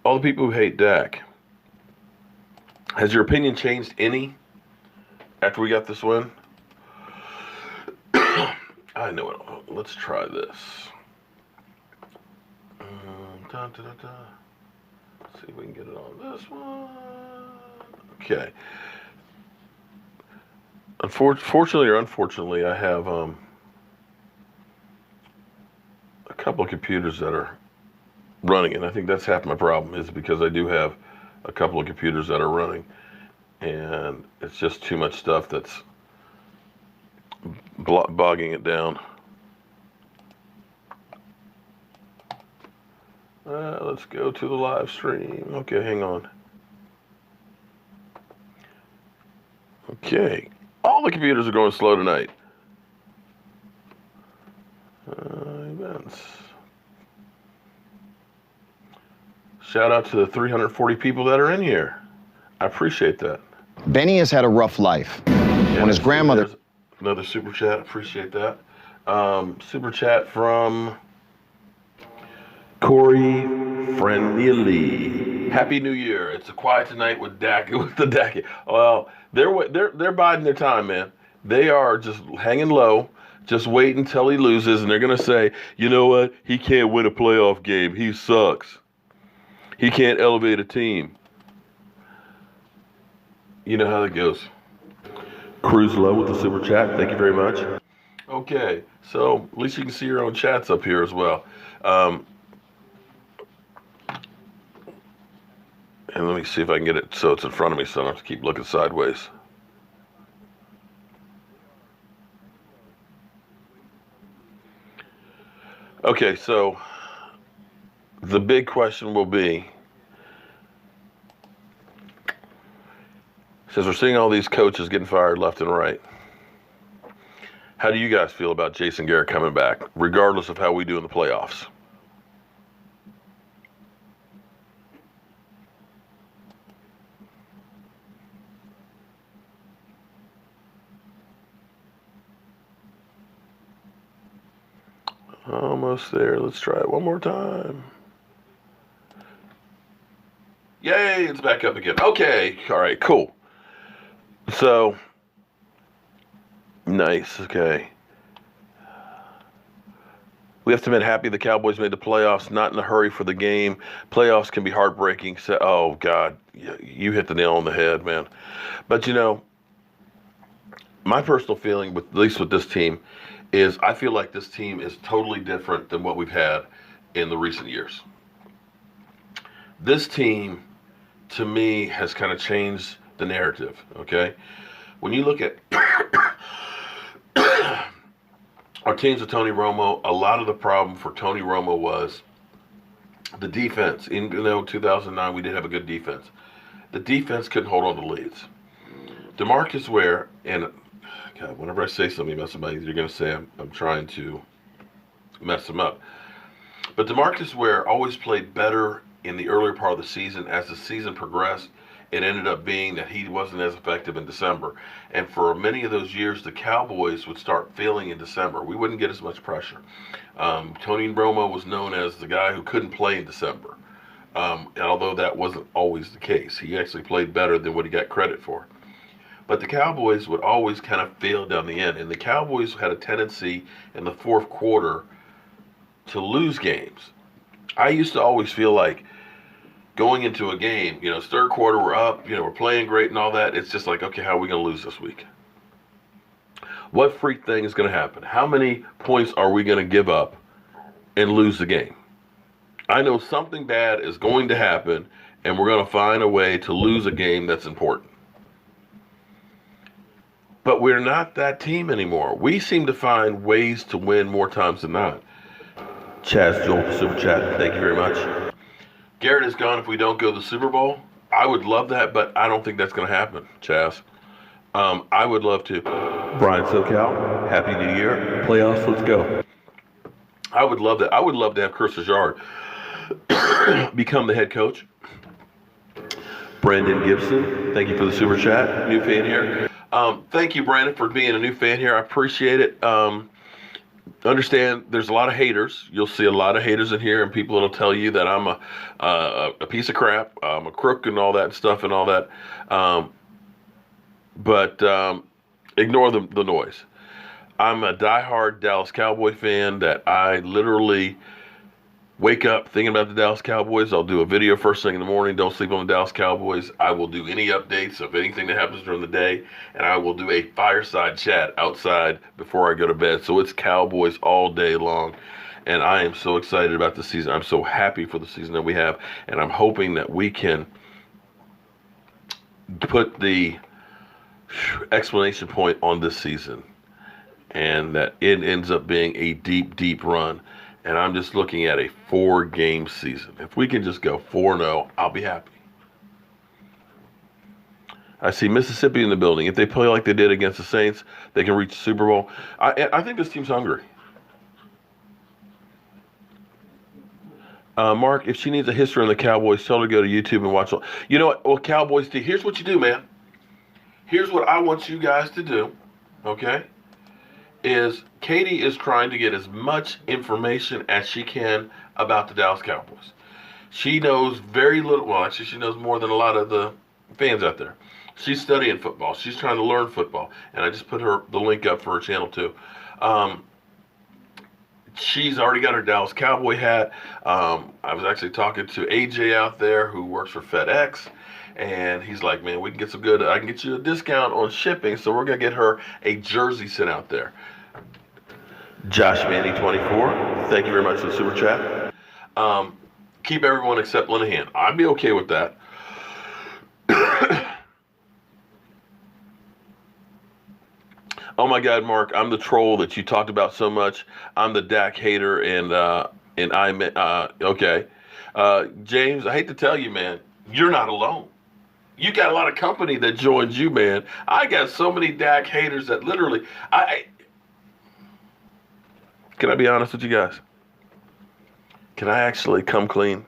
all the people who hate Dak, has your opinion changed any after we got this win? I know it. Let's try this. Let's see if we can get it on this one. Okay. Fortunately or unfortunately, I have a couple of computers that are running, and I think that's half my problem is because I do have a couple of computers that are running, and it's just too much stuff that's bogging it down. Let's go to the live stream. Okay, hang on. Okay. All the computers are going slow tonight. Events. shout out to the 340 people that are in here. I appreciate that. Benny has had a rough life. When his grandmother... Another super chat. Appreciate that. Super chat from Corey Frenili. Happy New Year. It's a quiet tonight with Dak. With the Dak. Well, they're biding their time, man. They are just hanging low, just wait until he loses, and they're gonna say, you know what? He can't win a playoff game. He sucks. He can't elevate a team. You know how that goes. Cruise low with the super chat. Thank you very much. Okay, so at least you can see your own chats up here as well. And let me see if I can get it so it's in front of me so I don't have to keep looking sideways. Okay, so the big question will be, since we're seeing all these coaches getting fired left and right, how do you guys feel about Jason Garrett coming back, regardless of how we do in the playoffs? Almost there. Let's try it one more time. Yay, it's back up again. Okay, all right, cool. So, nice, okay. We have to be happy the Cowboys made the playoffs, not in a hurry for the game. Playoffs can be heartbreaking. So, oh, God, you hit the nail on the head, man. But, you know, my personal feeling, with at least with this team, is I feel like this team is totally different than what we've had in the recent years. This team, to me, has kind of changed the narrative, okay? When you look at our teams with Tony Romo, a lot of the problem for Tony Romo was the defense. Even though 2009 we did have a good defense, the defense couldn't hold on to leads. DeMarcus Ware, and God, whenever I say something about somebody, you're going to say I'm trying to mess them up. But DeMarcus Ware always played better in the earlier part of the season. As the season progressed, it ended up being that he wasn't as effective in December. And for many of those years, the Cowboys would start failing in December. We wouldn't get as much pressure. Tony Romo was known as the guy who couldn't play in December. And although that wasn't always the case, he actually played better than what he got credit for. But the Cowboys would always kind of fail down the end. And the Cowboys had a tendency in the fourth quarter to lose games. I used to always feel like going into a game, you know, third quarter, we're up, you know, we're playing great and all that. It's just like, okay, how are we going to lose this week? What freak thing is going to happen? How many points are we going to give up and lose the game? I know something bad is going to happen, and we're going to find a way to lose a game that's important. But we're not that team anymore. We seem to find ways to win more times than not. Chaz Joel, super chat, thank you very much. Garrett is gone if we don't go to the Super Bowl. I would love that, but I don't think that's going to happen, Chaz. I would love to. Brian SoCal, Happy New Year. Playoffs, let's go. I would love that. I would love to have Kris Richard become the head coach. Brandon Gibson, thank you for the super chat. New fan here. Thank you, Brandon, for being a new fan here. I appreciate it. Understand there's a lot of haters. You'll see a lot of haters in here, and people that'll tell you that I'm a piece of crap, I'm a crook and all that stuff and all that. But ignore the noise. I'm a diehard Dallas Cowboy fan that I literally wake up thinking about the Dallas Cowboys. I'll do a video first thing in the morning. Don't sleep on the Dallas Cowboys. I will do any updates of anything that happens during the day, and I will do a fireside chat outside before I go to bed. So it's Cowboys all day long, and I am so excited about the season. I'm so happy for the season that we have, and I'm hoping that we can put the explanation point on this season, and that it ends up being a deep, deep run. And I'm just looking at a 4-game season. If we can just go 4-0, I'll be happy. I see Mississippi in the building. If they play like they did against the Saints, they can reach the Super Bowl. I think this team's hungry. Mark, if she needs a history on the Cowboys, tell her to go to YouTube and watch. You know what? Well, Cowboys, here's what you do, man. Here's what I want you guys to do, okay? Is Katie is trying to get as much information as she can about the Dallas Cowboys. She knows very little. Well, actually, she knows more than a lot of the fans out there. She's studying football. She's trying to learn football. And I just put the link up for her channel, too. She's already got her Dallas Cowboy hat. I was actually talking to AJ out there who works for FedEx. And he's like, man, we can get some good, I can get you a discount on shipping. So we're going to get her a jersey sent out there. Josh Manny 24, thank you very much for the super chat. Keep everyone except Linehan. I'd be okay with that. Oh my God, Mark, I'm the troll that you talked about so much. I'm the Dak hater, okay. James, I hate to tell you, man, you're not alone. You got a lot of company that joins you, man. I got so many Dak haters that literally, can I be honest with you guys? Can I actually come clean?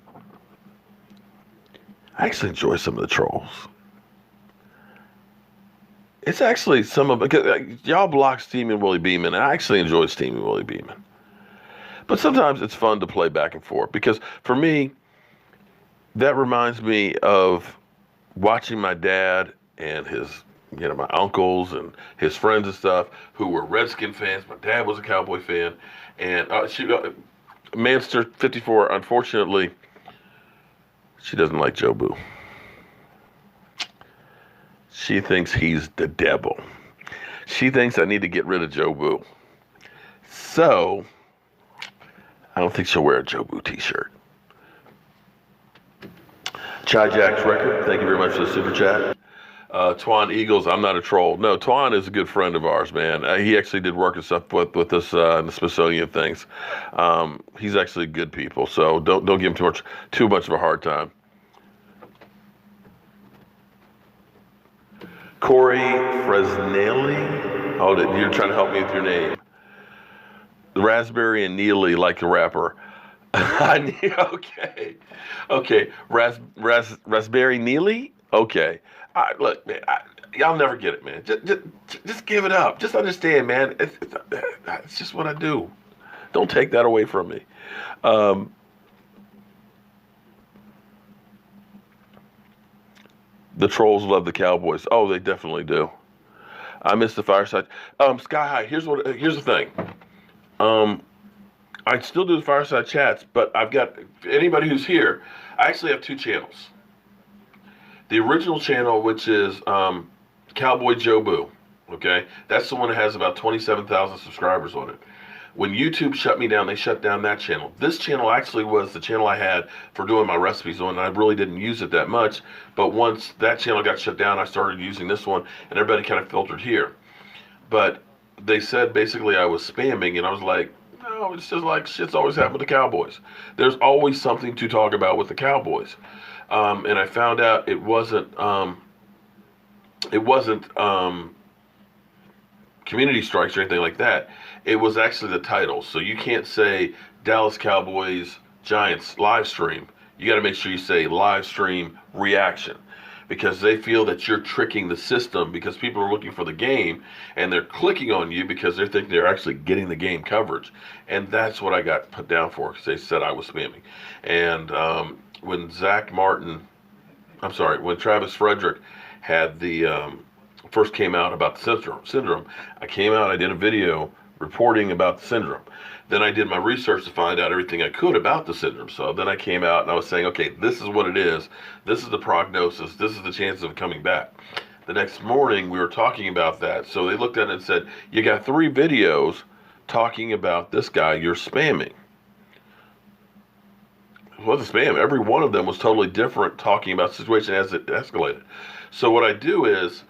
I actually enjoy some of the trolls. It's actually because y'all block Steaming Willie Beeman, and I actually enjoy Steaming Willie Beeman. But sometimes it's fun to play back and forth because for me, that reminds me of watching my dad and his, my uncles and his friends and stuff who were Redskin fans. My dad was a Cowboy fan, and Manster 54. Unfortunately, she doesn't like Joe Boo. She thinks he's the devil. She thinks I need to get rid of Joe Boo. So I don't think she'll wear a Joe Boo t-shirt. Chai Jack's Record, thank you very much for the super chat. Twan Eagles, I'm not a troll. No, Twan is a good friend of ours, man. He actually did work and stuff with us in the Smithsonian things. He's actually good people, so don't give him too much of a hard time. Corey Fresnelli. Oh, you're trying to help me with your name. Raspberry and Neely, like the rapper. Okay. Raspberry Neely? Okay. Look, man, y'all never get it, man. Just give it up. Just understand, man. It's just what I do. Don't take that away from me. The trolls love the Cowboys. Oh, they definitely do. I miss the fireside. Sky High. Here's the thing. I still do the fireside chats, but I've got anybody who's here. I actually have two channels. The original channel, which is Cowboy Joe Boo. Okay, that's the one that has about 27,000 subscribers on it. When YouTube shut me down, they shut down that channel. This channel actually was the channel I had for doing my recipes on, and I really didn't use it that much. But once that channel got shut down, I started using this one, and everybody kind of filtered here. But they said basically I was spamming, and I was like, no, it's just like shit's always happened with the Cowboys. There's always something to talk about with the Cowboys. And I found out it wasn't community strikes or anything like that. It was actually the title. So you can't say Dallas Cowboys Giants live stream. You got to make sure you say live stream reaction, because they feel that you're tricking the system, because people are looking for the game and they're clicking on you because they think they're actually getting the game coverage. And that's what I got put down for, because they said I was spamming. And when when Travis Frederick had the first came out about the syndrome, I came out, I did a video reporting about the syndrome. Then I did my research to find out everything I could about the syndrome. So then I came out and I was saying, okay, this is what it is. This is the prognosis. This is the chances of coming back. The next morning we were talking about that. So they looked at it and said, you got 3 videos talking about this guy you're spamming. It wasn't spam. Every one of them was totally different, talking about the situation as it escalated. So what I do is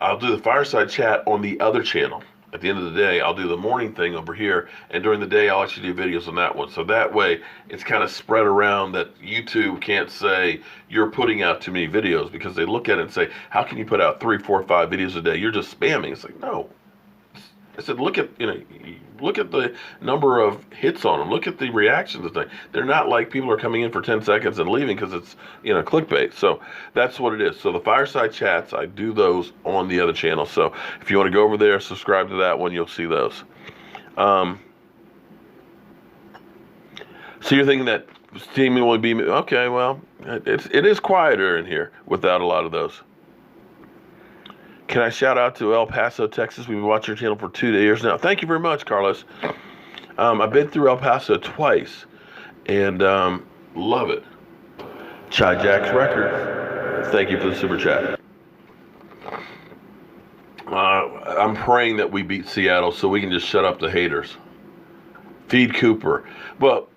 I'll do the fireside chat on the other channel. At the end of the day, I'll do the morning thing over here, and during the day, I'll actually do videos on that one. So that way, it's kind of spread around that YouTube can't say you're putting out too many videos, because they look at it and say, how can you put out 3, 4, 5 videos a day? You're just spamming. It's like, no, I said, look at the number of hits on them. Look at the reaction to the thing. They're not like people are coming in for 10 seconds and leaving because it's, clickbait. So that's what it is. So the fireside chats, I do those on the other channel. So if you want to go over there, subscribe to that one, you'll see those. So you're thinking that steaming will be, okay, well, it is quieter in here without a lot of those. Can I shout out to El Paso, Texas? We've been watching your channel for 2 years now. Thank you very much, Carlos. I've been through El Paso twice and love it. Chai Jack's Records, thank you for the super chat. I'm praying that we beat Seattle so we can just shut up the haters. Feed Cooper. Well,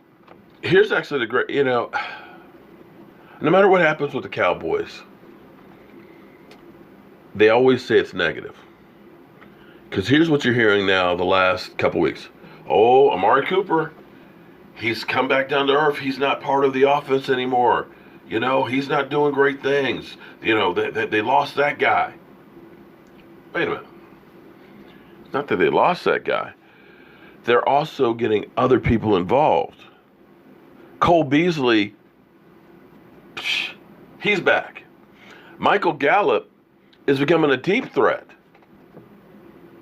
here's actually the great, no matter what happens with the Cowboys, they always say it's negative. Because here's what you're hearing now the last couple weeks. Oh, Amari Cooper, he's come back down to earth. He's not part of the offense anymore. He's not doing great things. They lost that guy. Wait a minute. It's not that they lost that guy. They're also getting other people involved. Cole Beasley, he's back. Michael Gallup is becoming a deep threat.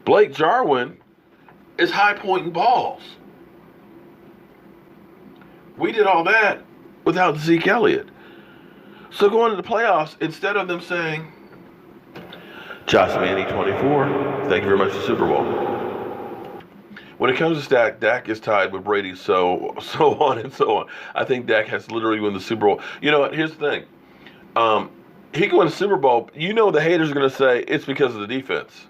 Blake Jarwin is high-pointing balls. We did all that without Zeke Elliott. So going into the playoffs, instead of them saying, Josh Manning 24, thank you very much for Super Bowl. When it comes to Dak is tied with Brady, so on and so on. I think Dak has literally won the Super Bowl. You know what? Here's the thing. He can win the Super Bowl. The haters are going to say it's because of the defense.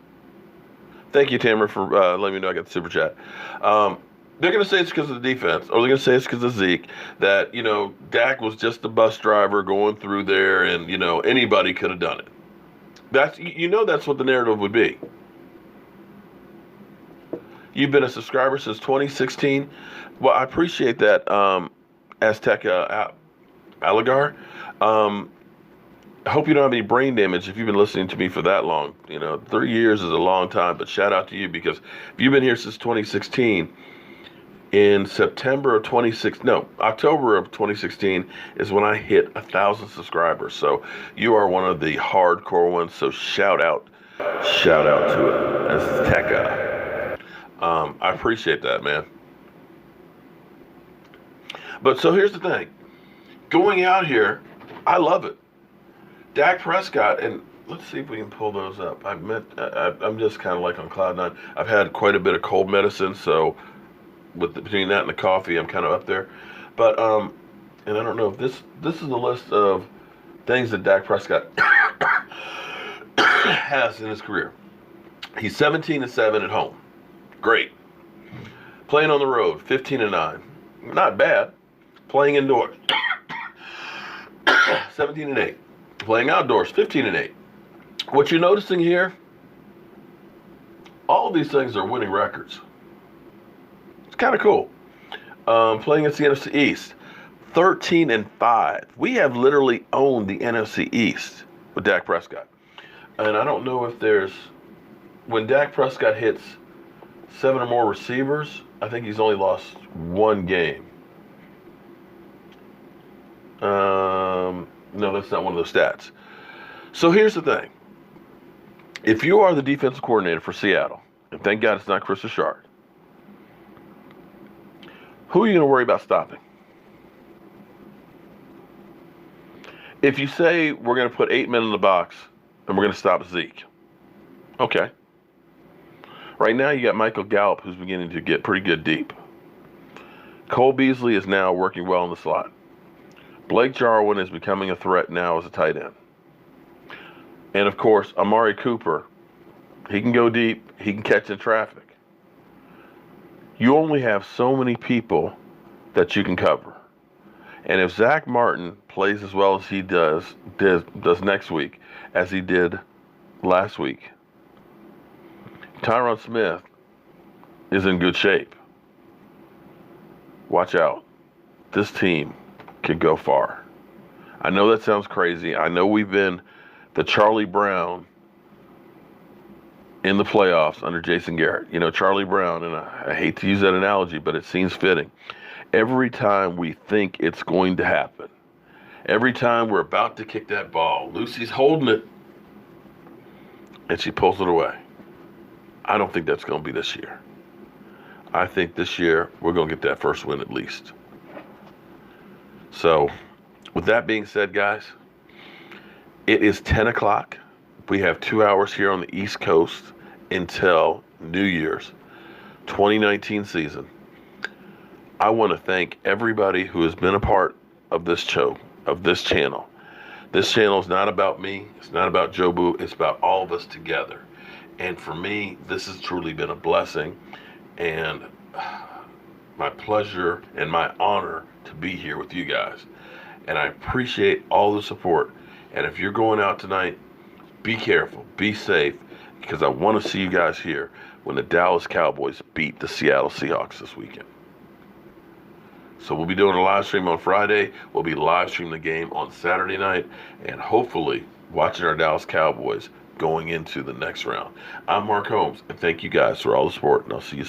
Thank you, Tamara, for letting me know I got the super chat. They're going to say it's because of the defense, or they're going to say it's because of Zeke, that, Dak was just a bus driver going through there and, anybody could have done it. That's what the narrative would be. You've been a subscriber since 2016. Well, I appreciate that, Azteca Aligar. I hope you don't have any brain damage if you've been listening to me for that long. 3 years is a long time, but shout out to you because if you've been here since 2016, in October of 2016 is when I hit 1,000 subscribers. So you are one of the hardcore ones. So shout out to it, Azteca. I appreciate that, man. But so here's the thing. Going out here, I love it. Dak Prescott, and let's see if we can pull those up. I'm just kind of like on cloud nine. I've had quite a bit of cold medicine, so between that and the coffee, I'm kind of up there. But and I don't know if this is a list of things that Dak Prescott has in his career. He's 17-7 at home, great. Playing on the road, 15-9, not bad. Playing indoors, 17-8. Playing outdoors, 15-8. What you're noticing here, all of these things are winning records. It's kind of cool. Playing against the NFC East, 13-5. We have literally owned the NFC East with Dak Prescott. And I don't know if when Dak Prescott hits 7 or more receivers, I think he's only lost 1 game. No, that's not one of those stats. So here's the thing. If you are the defensive coordinator for Seattle, and thank God it's not Kris Richard, who are you going to worry about stopping? If you say we're going to put 8 men in the box and we're going to stop Zeke, okay. Right now you got Michael Gallup, who's beginning to get pretty good deep. Cole Beasley is now working well in the slot. Blake Jarwin is becoming a threat now as a tight end. And, of course, Amari Cooper, he can go deep. He can catch in traffic. You only have so many people that you can cover. And if Zack Martin plays as well as he does next week, as he did last week, Tyron Smith is in good shape. Watch out. This team could go far. I know that sounds crazy. I know we've been the Charlie Brown in the playoffs under Jason Garrett. You know, Charlie Brown, and I hate to use that analogy, but it seems fitting. Every time we think it's going to happen, every time we're about to kick that ball, Lucy's holding it, and she pulls it away. I don't think that's going to be this year. I think this year we're going to get that first win at least. So, with that being said, guys, it is 10 o'clock. We have 2 hours here on the East Coast until New Year's 2019 season. I want to thank everybody who has been a part of this show, of this channel. This channel is not about me. It's not about Joe Boo. It's about all of us together. And for me, this has truly been a blessing and my pleasure and my honor to be here with you guys. And I appreciate all the support. And if you're going out tonight, be careful, be safe, because I want to see you guys here when the Dallas Cowboys beat the Seattle Seahawks this weekend. So we'll be doing a live stream on Friday. We'll be live streaming the game on Saturday night, and hopefully watching our Dallas Cowboys going into the next round. I'm Mark Holmes, and thank you guys for all the support, and I'll see you soon.